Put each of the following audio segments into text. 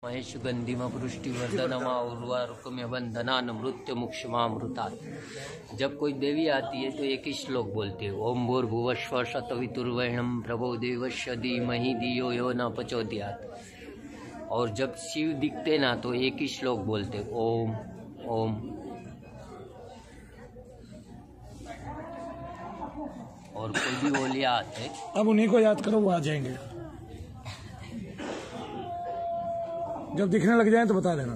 महेश गंधिमपुष्टिवर्धनमा उर्वारुकम्य बंधनान मृत्यु मुक्षमामृतात्। जब कोई देवी आती है तो एक ही श्लोक बोलते हैं, ओम भूर्भुवस्व शतवितुर्वरेण्यं भर्गो देवस्य धीमहि धियो यो न प्रचोदयात्। और जब शिव दिखते ना तो एक ही श्लोक बोलते, ओम ओम। और कोई भी ओलिया आते, अब उन्हीं को याद करो, वो आ जाएंगे। जब दिखने लग जाए तो बता देना।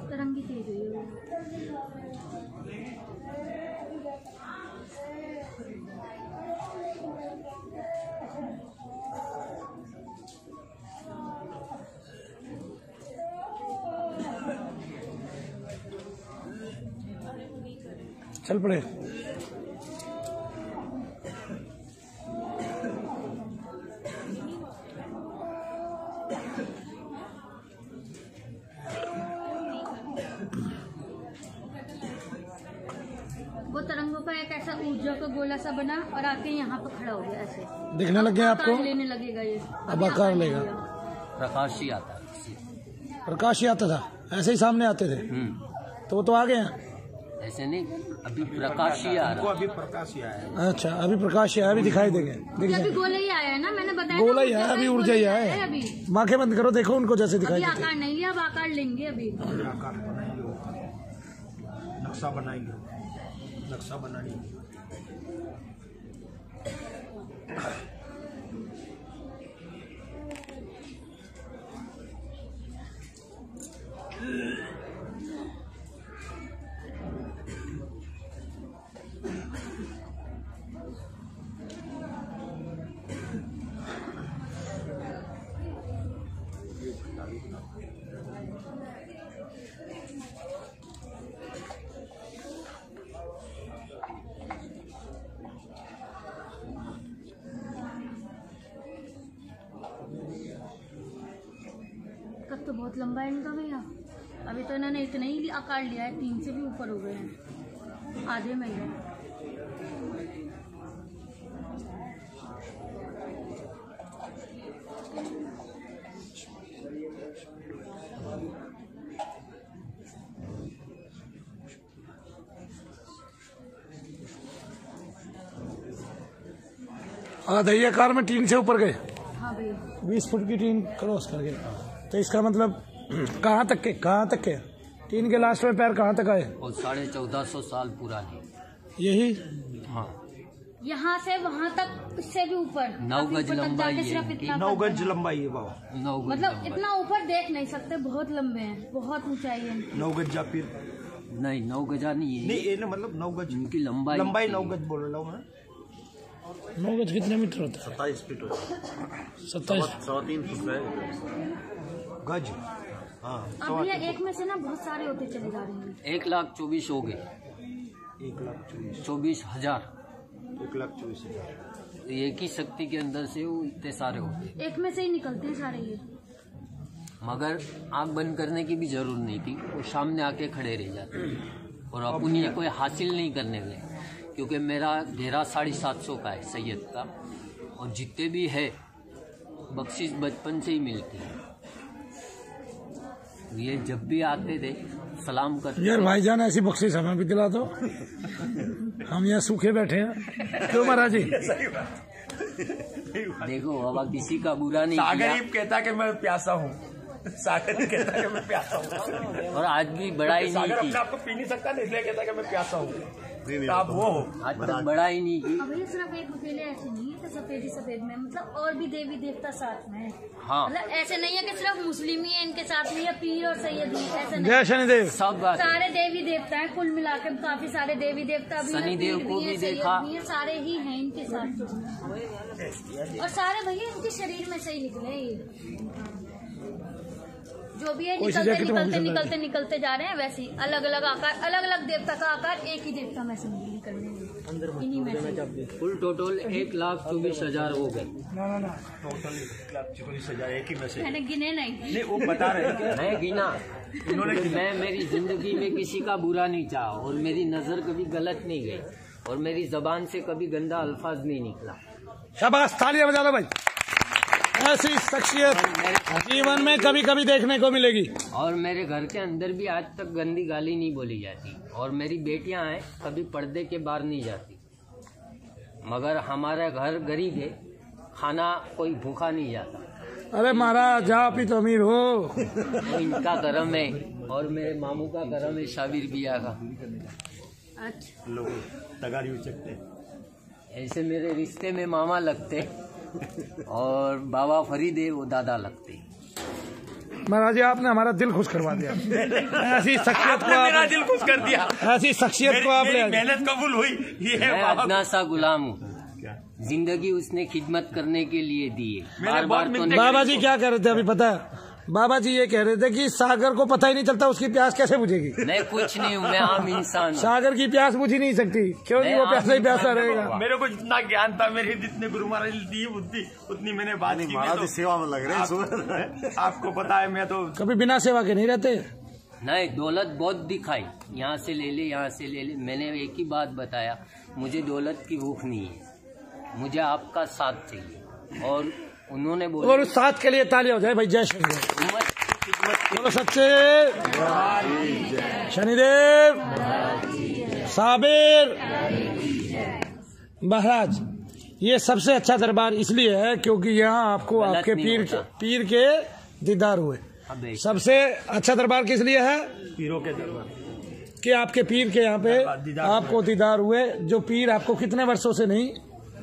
तरंगी तेज हुई है। चल पड़े। वो तरंगों का एक ऐसा ऊर्जा का गोला सा बना और आके यहाँ पे खड़ा हो गया, ऐसे दिखने लग गया आपको? लेने लगेगा ये, अब आकार लेगा। प्रकाश ही आता है। प्रकाश ही आता था, ऐसे ही सामने आते थे। तो वो तो आ गए हैं। ऐसे नहीं, अभी प्रकाश ही आ रहा। अभी प्रकाश ही आया है। अच्छा, अभी प्रकाश ही आया, अभी दिखाई देंगे। अभी गोला ही आया है ना, मैंने बताया गोला ही आया, अभी ऊर्जा ही आया है। अभी आंखें बंद करो, देखो उनको जैसे दिखाई अभी देते। आकार नहीं लिया, अब आकार लेंगे। अभी आकार बनाएंगे, नक्शा बनाएंगे, नक्शा बनाएंगे। कब तो बहुत लंबा है इनका भैया। अभी तो इन्होंने इतना ही आकार लिया है, 3 से भी ऊपर हो गए हैं, आधे में ही। आधे आकार में टीन से ऊपर गए। हाँ भैया, 20 फुट की टीन क्रॉस करके। तो इसका मतलब कहाँ तक के टीन के लास्ट में पैर कहाँ तक आए? और 1450 साल पुरानी यही। हाँ, यहाँ से वहाँ तक, इससे भी ऊपर 9 गज लंबाई है। 9 गज लंबाई है बाबा। 9 गज मतलब लंबाई। इतना ऊपर देख नहीं सकते, बहुत लंबे हैं, बहुत ऊंचाई है। 9 गज जा फिर नहीं, 9 गजा नहीं है। नहीं, ये ना मतलब 9 गज इनकी लंबाई 9 गज बोल रहा हूँ मैं। 9 गज कितने मीटर होता है? 27 फीट होता है। 27। 3.25 फुट गज। हाँ, अब भैया एक में से ना बहुत सारे होते चले जा रहे हैं। 1,24,000 हो गए। 1,24,000। 24,000। 1,24,000। एक ही शक्ति के अंदर से वो इतने सारे होते। एक में से ही निकलते हैं सारे ये। मगर आंख बंद करने की भी जरूरत नहीं थी, वो सामने आके खड़े रह जाते और अपन ये कोई हासिल नहीं करने गए, क्योंकि मेरा घेरा 750 का है सैयद का, और जितने भी है बख्शिश बचपन से ही मिलती है। ये जब भी आते थे सलाम करते। यार भाईजान, ऐसी बख्शिश हमें भी दिला दो, हम यहाँ सूखे बैठे हैं। क्यों महाराज जी? देखो बाबा, किसी का बुरा नहीं सागर किया। ही कहता कि मैं प्यासा हूँ। सागर ही कहता कि मैं प्यासा हूँ। और आज भी बड़ाई नहीं सागर की। अपने आप को पी नहीं सकता, इसलिए कहता कि मैं प्यासा हूँ। आप वो हो। आज तक बड़ाई नहीं की। अब ये सिर्फ एक अकेले ऐसे नहीं है कि सफेद ही सफेद में, मतलब और भी देवी देवता साथ में है। हाँ, मतलब ऐसे नहीं है कि सिर्फ मुस्लिम ही है इनके साथ में, या पीर और सैयद ही, ऐसे नहीं। जय शनिदेव। सब बात है। सारे देवी देवता हैं, कुल मिलाकर काफी सारे देवी देवता भी हैं, शनिदेव पीर को भी भी हैं, सैयद देखा। भी हैं, सारे ही हैं इनके साथ। और सारे भैया इनके शरीर में से ही निकले ये। जो भी है निकलते जा रहे हैं, वैसे ही अलग अलग आकार, अलग अलग देवता का आकार एक ही देवता में से निकलने हैं। इन्हीं में से। कुल टोटल 1,24,000 हो गए। टोटल 1,24,000 एक ही में से। मैंने गिने नहीं। नहीं वो बता रहे हैं मैं गिना, उन्होंने मैं मेरी जिंदगी में किसी का बुरा नहीं चाहा और मेरी नजर कभी गलत नहीं गई और मेरी जबान से कभी गंदा अल्फाज नहीं निकला। शाबाश, तालियां बजा लो भाई। ऐसी शख्सियत जीवन में कभी कभी देखने को मिलेगी। और मेरे घर के अंदर भी आज तक गंदी गाली नहीं बोली जाती और मेरी बेटियां हैं कभी पर्दे के बाहर नहीं जाती, मगर हमारा घर गरीब है, खाना कोई भूखा नहीं जाता। अरे महाराज आप ही तो अमीर हो। तो इनका करम है और मेरे मामू का करम है, शाबिर बिया का। अच्छा, लोग तगारी उचकते हैं। ऐसे मेरे रिश्ते में मामा लगते और बाबा फरीद है वो दादा लगते। महाराज जी आपने हमारा दिल खुश करवा दिया। ऐसी शख्सियत को मेरा दिल खुश कर दिया। ऐसी शख्सियत को आप मेरी ले मेहनत कबूल हुई। ये है मैं बाबा। अदना सा गुलाम हूँ, क्या? जिंदगी उसने खिदमत करने के लिए दी है। मेरे बार बार बहुत तो मिलते- नहीं। बाबा जी क्या कह रहे थे अभी पता है? बाबा जी ये कह रहे थे कि सागर को पता ही नहीं चलता उसकी प्यास कैसे बुझेगी। मैं कुछ नहीं हूँ, मैं आम इंसान हूँ। सागर की प्यास बुझ ही नहीं सकती क्योंकि वो प्यासा ही प्यासा रहेगा। मेरे को जितना ज्ञान था, मेरे जितने गुरु महाराज ने दी बुद्धि उतनी मैंने बात की। महाराज की सेवा में लग रहे हैं। आपको पता है मैं तो कभी बिना सेवा के नहीं रहते। नहीं, दौलत बहुत दिखाई, यहाँ से ले ले यहाँ से ले ले। मैंने एक ही बात बताया, मुझे दौलत की भूख नहीं है, मुझे आपका साथ चाहिए। और उन्होंने और बोला उस साथ के लिए ताली हो जाए भाई। जय शनिदेव, उम्मत की खिदमत बोलो सच्चे शनिदेव साबिर। महाराज ये सबसे अच्छा दरबार इसलिए है क्योंकि यहाँ आपको गलत आपके नहीं होता। पीर के दीदार हुए। अबे, सबसे अच्छा दरबार किस लिए है पीरों के दरबार। कि आपके पीर के यहाँ पे दीदार आपको दीदार हुए, जो पीर आपको कितने वर्षों से नहीं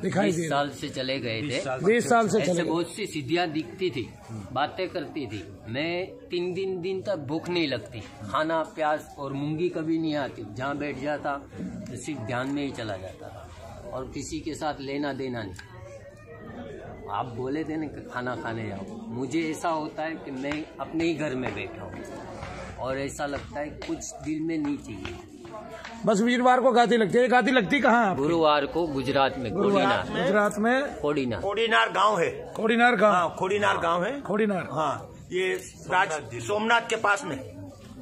दिखाई 20 दे रहे। साल से चले गए थे। 20 साल से ऐसे चले गए। बहुत सी सिद्धियां दिखती थी, बातें करती थी। मैं 3 दिन तक भूख नहीं लगती, खाना प्यास और मूंगी कभी नहीं आती। जहाँ बैठ जाता तो सिर्फ ध्यान में ही चला जाता था और किसी के साथ लेना देना नहीं। आप बोले थे ना कि खाना खाने जाओ, मुझे ऐसा होता है कि मैं अपने ही घर में बैठा हूँ और ऐसा लगता है कुछ दिल में नहीं चाहिए। बस वीरवार को गाती लगती है। गाती लगती कहाँ आप? गुरुवार को गुजरात में कोडीनार। गुजरात में कोडीनार कोडीनार गांव है। कोडीनार गाँव। हाँ, कोडीनार गांव है। कोडीनार हाँ, ये सोमनाथ के पास में।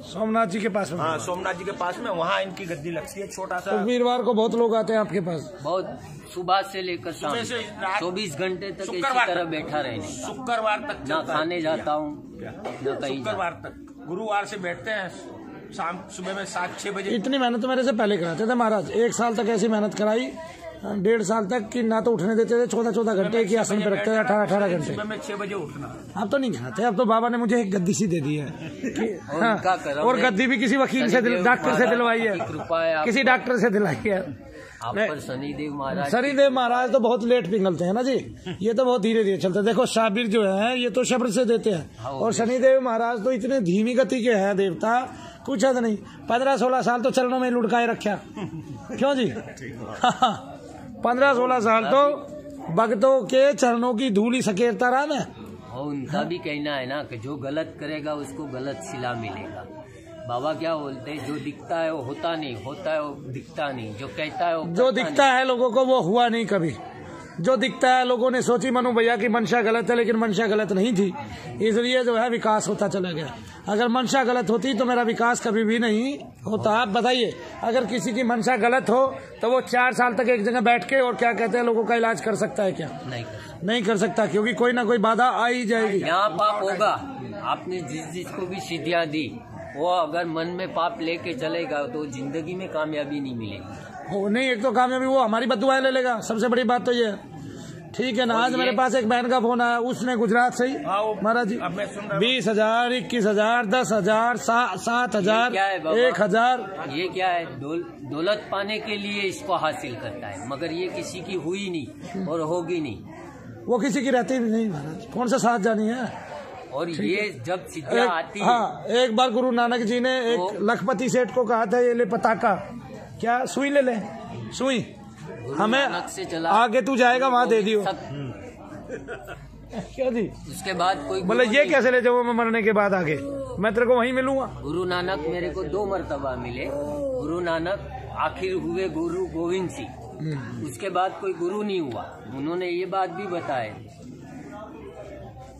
सोमनाथ जी के पास में। हाँ, सोमनाथ जी के पास में, वहाँ इनकी गद्दी लगती है। छोटा तो सा वीरवार को बहुत लोग आते हैं आपके पास। बहुत सुबह से लेकर शाम सुबह से रात- 24 घंटे तक इसी शुक्रवार तरह तक। बैठा रहने, शुक्रवार तक ना चलता है। खाने जाता हूँ क्या? न कहीं शुक्रवार तक। गुरुवार से बैठते हैं, शाम सुबह में 7-6 बजे। इतनी मेहनत तो मेरे से पहले कराते थे महाराज। 1 साल तक ऐसी मेहनत कराई, 1.5 साल तक कि ना तो उठने देते थे। 14 घंटे एक ही आसन पे रखते थे, 18 घंटे। सुबह में 6 बजे उठना। अब तो नहीं खाते। अब तो बाबा ने मुझे एक गद्दी सी दे दी है कि और हाँ, उनका करम और है। गद्दी भी किसी वकील से शनिदेव डॉक्टर से दिलवाई है, महाराज की कृपा है आप किसी डॉक्टर से दिलाई है। आप पर शनिदेव महाराज शनिदेव महाराज तो बहुत लेट पिघलते हैं ना जी, ये तो बहुत धीरे धीरे चलते हैं। देखो शाबिर जो है ये तो शब्द से देते हैं और शनिदेव महाराज तो इतने धीमी गति के हैं देवता, पूछा तो नहीं। 15-16 साल तो चरणों में लुढ़काए रखा। क्यों जी? 15-16 साल तो भक्तों के चरणों की धूल ही सकेरता रहा मैं। और उनका भी कहना है ना कि जो गलत करेगा उसको गलत सिला मिलेगा। बाबा क्या बोलते हैं, जो दिखता है वो होता नहीं, होता है वो दिखता नहीं, जो कहता है वो जो करता दिखता है लोगों को वो हुआ नहीं कभी। जो दिखता है लोगों ने सोची मनु भैया की मंशा गलत है, लेकिन मंशा गलत नहीं थी, इसलिए जो है विकास होता चला गया। अगर मंशा गलत होती तो मेरा विकास कभी भी नहीं होता। आप बताइए, अगर किसी की मंशा गलत हो तो वो 4 साल तक एक जगह बैठ के और क्या कहते हैं लोगों का इलाज कर सकता है क्या? नहीं कर सकता। नहीं कर सकता, क्योंकि कोई ना कोई बाधा आ ही जाएगी। यहाँ पाप होगा। आपने जिसको भी सिद्धियाँ दी, वो अगर मन में पाप लेके चलेगा तो जिंदगी में कामयाबी नहीं मिलेगी। वो नहीं, एक तो कामयाबी वो हमारी बददुआएं ले लेगा, सबसे बड़ी बात तो ये है। ठीक है ना। आज मेरे पास एक बहन का फोन आया, उसने गुजरात से ही महाराज जी अब मैं सुन रहा हूँ। 20,000, 21,000, 10,000, 7,000, क्या है बाबा? 1,000। ये क्या है, दौलत पाने के लिए इसको हासिल करता है, मगर ये किसी की हुई नहीं और होगी नहीं। वो किसी की रहती भी नहीं महाराज, कौन सा साथ जानी है। और ये जब सिद्धियाँ आती है, हाँ, एक बार गुरु नानक जी ने एक लखपति सेठ को कहा था, ये ले पताका, क्या सुई ले ले, सुई हमें नानक से चला, आगे तू जाएगा वहाँ दे दियो। क्या जी? उसके बाद कोई बोले गुरु ये नहीं। कैसे ले जाऊँ मैं मरने के बाद आगे, मैं तेरे को वहीं मिलूंगा। गुरु नानक मेरे को 2 मरतबा मिले। गुरु नानक आखिर हुए गुरु गोविंद सिंह, उसके बाद कोई गुरु नहीं हुआ। उन्होंने ये बात भी बताया,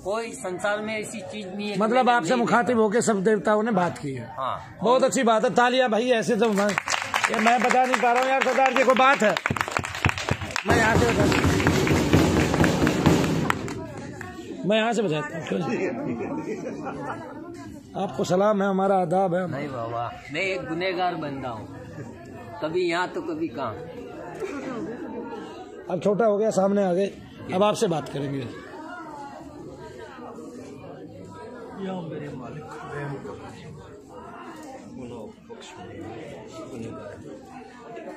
कोई संसार में ऐसी चीज नहीं है। मतलब आपसे मुखातिब होके सब देवताओं ने बात की है। हाँ, बहुत अच्छी बात है, तालियां भाई। ऐसे तो मैं बता नहीं पा रहा हूँ यार सरदार जी, को बात है। मैं यहाँ से बजाता हूँ। आपको सलाम है, हमारा आदाब है। नहीं बाबा, मैं एक गुनहगार बंदा हूँ, कभी यहाँ तो कभी कहाँ। अब छोटा हो गया, सामने आ गए, अब आपसे बात करेंगे।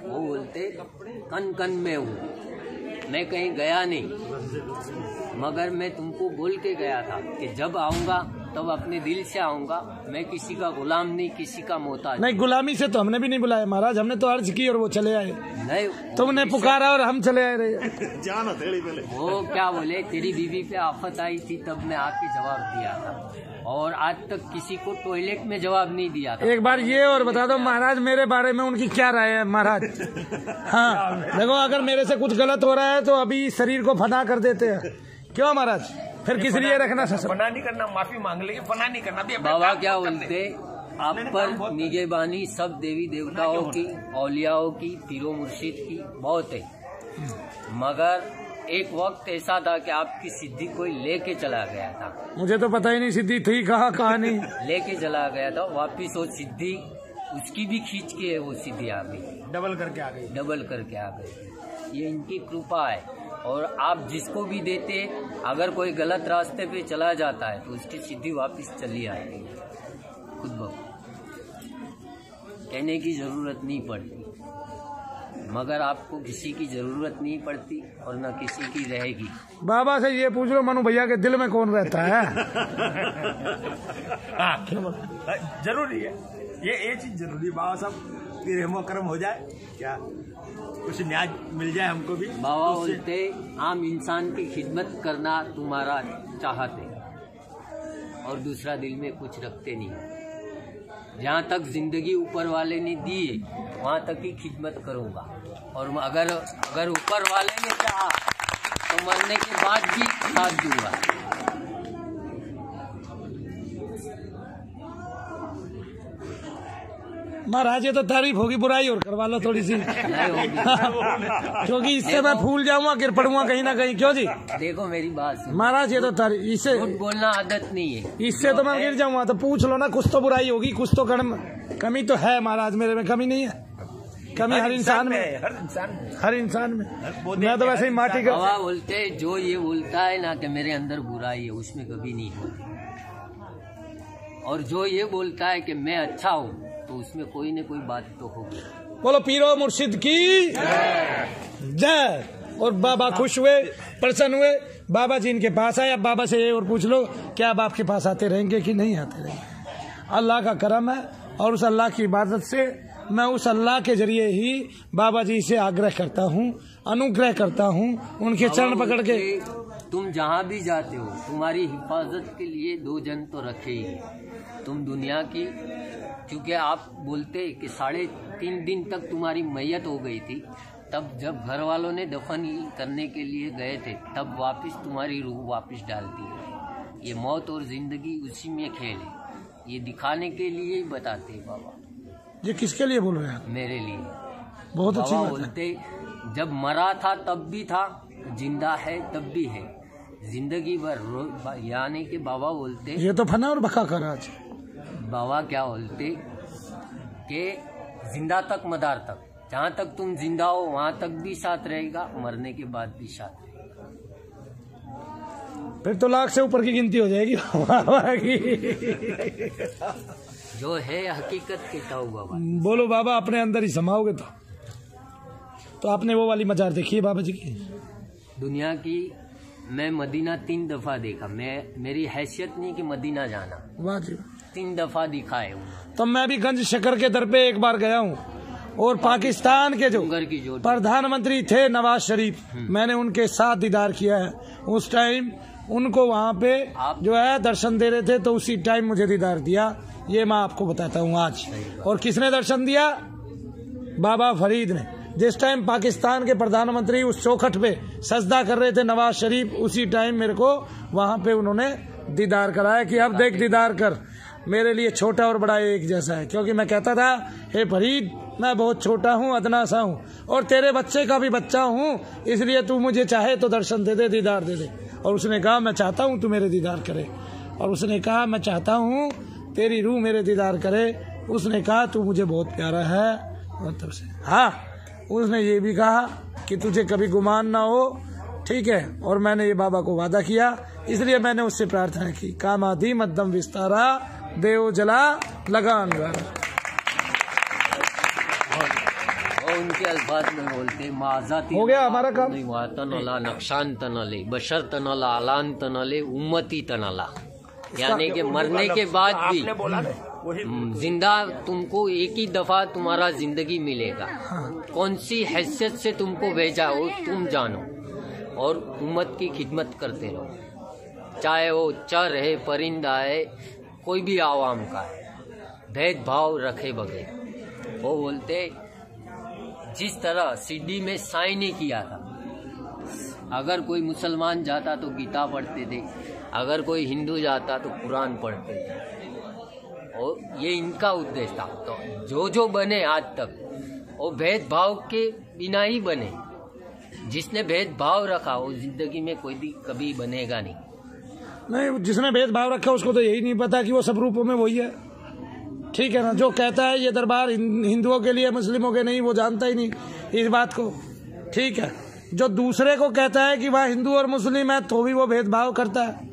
वो बोलते कन कन में हूँ, मैं कहीं गया नहीं, मगर मैं तुमको बोल के गया था कि जब आऊंगा तब अपने दिल से आऊंगा। मैं किसी का गुलाम नहीं, किसी का मोहताज नहीं। गुलामी से तो हमने भी नहीं बुलाया महाराज, हमने तो अर्ज की और वो चले आए। नहीं, तुमने पुकारा और हम चले आए रहे। जाना थोड़ी पहले वो क्या बोले, तेरी बीवी पे आफत आई थी तब मैं आके जवाब दिया था, और आज तक किसी को टॉयलेट में जवाब नहीं दिया था। एक बार ये और बता दो महाराज, मेरे बारे में उनकी क्या राय है महाराज? हाँ देखो, अगर मेरे से कुछ गलत हो रहा है तो अभी शरीर को फना कर देते हैं, क्यों महाराज? फिर किस लिए रखना? फना नहीं करना, माफी मांग लेंगे, फना नहीं करना। बाबा क्या बोलते, आप पर निगहबानी सब देवी देवताओं की, औलियाओं की, पीरो मुर्शिद की बहुत है, मगर एक वक्त ऐसा था कि आपकी सिद्धि कोई लेके चला गया था। मुझे तो पता ही नहीं सिद्धि थी कहाँ नहीं। लेके चला गया था, वापिस वो सिद्धि उसकी भी खींच के वो सिद्धि आ गई, डबल करके आ गई। ये इनकी कृपा है। और आप जिसको भी देते, अगर कोई गलत रास्ते पे चला जाता है तो उसकी सिद्धि वापस चली आती है खुद ब खुद। कहने की जरूरत नहीं पड़ती, मगर आपको किसी की जरूरत नहीं पड़ती और न किसी की रहेगी। बाबा से ये पूछ लो, मनु भैया के दिल में कौन रहता है? जरूरी है ये चीज जरूरी। बाबा साहब की रहमो करम हो जाए, क्या कुछ न्याय मिल जाए हमको भी। बाबा बोलते आम इंसान की खिदमत करना तुम्हारा चाहते और दूसरा दिल में कुछ रखते नहीं। जहाँ तक जिंदगी ऊपर वाले ने दी है वहाँ तक ही खिदमत करूँगा, और अगर ऊपर वाले ने चाहा तो मरने के बाद भी साथ दूंगा। महाराज ये तो तारीफ होगी, बुराई और करवा लो थोड़ी सी। क्योंकि इससे मैं फूल जाऊंगा, गिर पड़ूंगा कहीं ना कहीं। क्यों जी? देखो मेरी बात सुनो महाराज, ये तो तारीफ, इससे बोलना आदत नहीं है, इससे तो मैं गिर जाऊंगा। तो पूछ लो ना, कुछ तो बुराई होगी, कुछ तो कमी तो है महाराज। मेरे में कमी नहीं है, कमी हर इंसान में, हर इंसान में। मैं तो वैसे ही माटी का। बाबा बोलते जो ये बोलता है ना कि मेरे अंदर बुराई है, उसमें कभी नहीं होती, और जो ये बोलता है कि मैं अच्छा हूँ तो उसमें कोई न कोई बात तो होगी। बोलो पीरो मुर्शिद की जय। और बाबा खुश हुए, प्रसन्न हुए, बाबा जी इनके पास आए। अब बाबा से ये और पूछ लो, क्या आप आपके पास आते रहेंगे कि नहीं आते रहेंगे? अल्लाह का करम है, और उस अल्लाह की इबादत से मैं उस अल्लाह के जरिए ही बाबा जी से आग्रह करता हूँ, अनुग्रह करता हूँ, उनके चरण पकड़ के। तुम जहाँ भी जाते हो तुम्हारी हिफाजत के लिए 2 जन तो रखे ही। तुम दुनिया की, क्योंकि आप बोलते कि 3.5 दिन तक तुम्हारी मैयत हो गई थी, तब जब घर वालों ने दफन करने के लिए गए थे तब वापस तुम्हारी रूह वापस डालती है। ये मौत और जिंदगी उसी में खेल है, ये दिखाने के लिए ही बताते हैं बाबा। ये किसके लिए बोल रहे हैं? मेरे लिए। बहुत अच्छी बात बोलते जब मरा था तब भी था, जिंदा है तब भी है, जिंदगी भर। यानी कि बाबा बोलते, ये तो फना और बका कर आज। बाबा क्या बोलते कि जिंदा तक मदार तक, जहाँ तक तुम जिंदा हो वहाँ तक भी साथ रहेगा, मरने के बाद भी साथ रहेगा। फिर तो लाख से ऊपर की गिनती हो जाएगी जो है हकीकत कहता हूँ बाबा। बोलो बाबा, अपने अंदर ही समाओगे तो आपने वो वाली मजार देखी है बाबा जी की? दुनिया की मैं मदीना 3 दफा देखा। मेरी हैसियत नहीं कि मदीना जाना। वाह जी। 3 दफा दिखाए हूँ। तो मैं भी गंज शकर के दर पे एक बार गया हूँ, और पाकिस्तान के जो प्रधानमंत्री थे नवाज शरीफ, मैंने उनके साथ दीदार किया है। उस टाइम उनको वहाँ पे जो है दर्शन दे रहे थे, तो उसी टाइम मुझे दीदार दिया। ये मैं आपको बताता हूँ आज। और किसने दर्शन दिया? बाबा फरीद ने। जिस टाइम पाकिस्तान के प्रधानमंत्री उस चौखट पे सजदा कर रहे थे नवाज शरीफ, उसी टाइम मेरे को वहां पे उन्होंने दीदार कराया कि अब देख दीदार कर, मेरे लिए छोटा और बड़ा एक जैसा है। क्योंकि मैं कहता था, हे फरीद मैं बहुत छोटा हूँ, अदना सा हूँ और तेरे बच्चे का भी बच्चा हूँ, इसलिए तू मुझे चाहे तो दर्शन दे दे, दीदार दे दे। और उसने कहा मैं चाहता हूँ तू मेरे दीदार करे। और उसने कहा मैं चाहता हूँ तेरी रूह मेरे दीदार करे। उसने कहा तू मुझे बहुत प्यारा है। और तब से हाँ, उसने ये भी कहा कि तुझे कभी गुमान ना हो, ठीक है। और मैंने ये बाबा को वादा किया, इसलिए मैंने उससे प्रार्थना की, कामादी मध्यम विस्तारा देव जला लगान। और उनके अल्फाज में बोलते माजाती हो गया हमारा काम। तनला नक्शान तनले बशर तनला अलान तनले उम्मती तनला, यानी कि मरने के बाद भी जिंदा तुमको एक ही दफा तुम्हारा जिंदगी मिलेगा। कौन सी हैसियत से तुमको भेजा हो तुम जानो, और उम्मत की खिदमत करते रहो, चाहे वो चर है, परिंदा है, कोई भी आवाम का है, भेदभाव रखे बगैर। वो बोलते जिस तरह सीडी में साइन नहीं किया था, अगर कोई मुसलमान जाता तो गीता पढ़ते थे, अगर कोई हिंदू जाता तो कुरान पढ़ते थे, और ये इनका उद्देश्य था। तो जो बने आज तक वो भेदभाव के बिना ही बने। जिसने भेदभाव रखा वो जिंदगी में कोई भी कभी बनेगा नहीं। जिसने भेदभाव रखा उसको तो यही नहीं पता कि वो सब रूपों में वही है, ठीक है ना। जो कहता है ये दरबार हिंदुओं के लिए मुस्लिमों के नहीं, वो जानता ही नहीं इस बात को, ठीक है। जो दूसरे को कहता है कि वह हिंदू और मुस्लिम है तो भी वो भेदभाव करता है,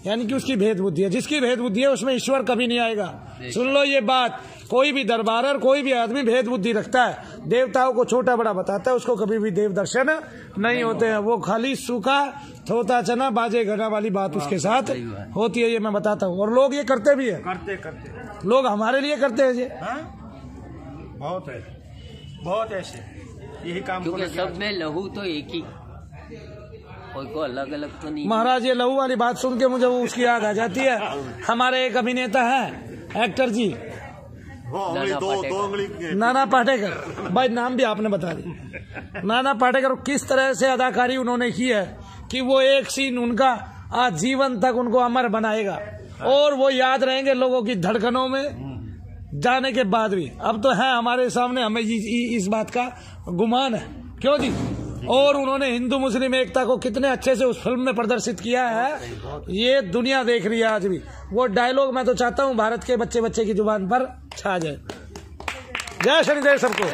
यानी कि उसकी भेद बुद्धि है। जिसकी भेद बुद्धि है उसमें ईश्वर कभी नहीं आएगा। सुन लो ये बात, कोई भी दरबार, कोई भी आदमी भेद बुद्धि रखता है, देवताओं को छोटा बड़ा बताता है, उसको कभी भी देव दर्शन नहीं होते हैं। वो खाली सूखा थोता चना बाजे घना वाली बात उसके साथ होती है, ये मैं बताता हूँ। और लोग ये करते भी है, करते लोग हमारे लिए करते हैं ये। बहुत है, बहुत ऐसे यही काम, क्योंकि सब में लहू तो एक ही, कोई को अलग अलग तो नहीं। महाराज ये लहू वाली बात सुन के मुझे वो उसकी याद आ जाती है। हमारे एक अभिनेता है, एक्टर जी, नाना पाटेकर, भाई नाम भी आपने बता दिया। नाना पाटेकर, किस तरह से अदाकारी उन्होंने की है कि वो एक सीन उनका आज जीवन तक उनको अमर बनाएगा, और वो याद रहेंगे लोगों की धड़कनों में जाने के बाद भी। अब तो है हमारे सामने, हमें इस बात का गुमान है, क्यों जी। और उन्होंने हिंदू मुस्लिम एकता को कितने अच्छे से उस फिल्म में प्रदर्शित किया है, ये दुनिया देख रही है आज भी। वो डायलॉग मैं तो चाहता हूँ भारत के बच्चे बच्चे की जुबान पर छा जाए। जय शनिदेव सबको।